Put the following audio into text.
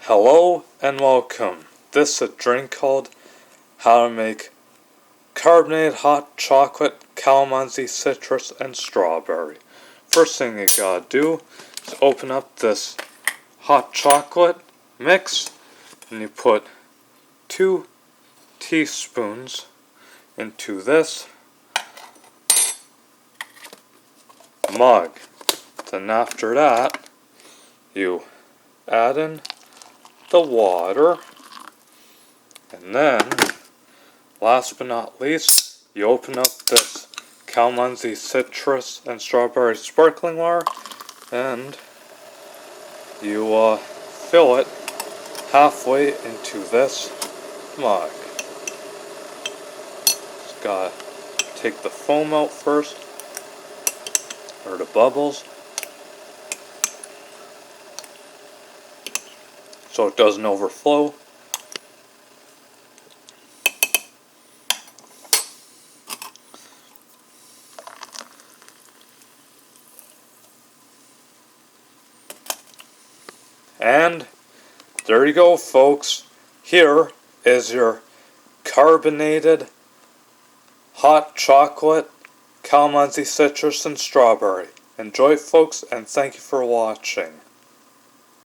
Hello and welcome. This is a drink called How to Make Carbonated Hot Chocolate, Calamansi Citrus and Strawberry. First thing you gotta do is open up this hot chocolate mix and you put 2 teaspoons into this mug. Then after that you add in the water, and then last but not least you open up this Calamansi Citrus and Strawberry sparkling water and you fill it halfway into this mug. Just gotta take the foam out first, or the bubbles, so it doesn't overflow. And there you go, folks. Here is your carbonated hot chocolate, Calamansi Citrus and Strawberry. Enjoy, folks, and thank you for watching.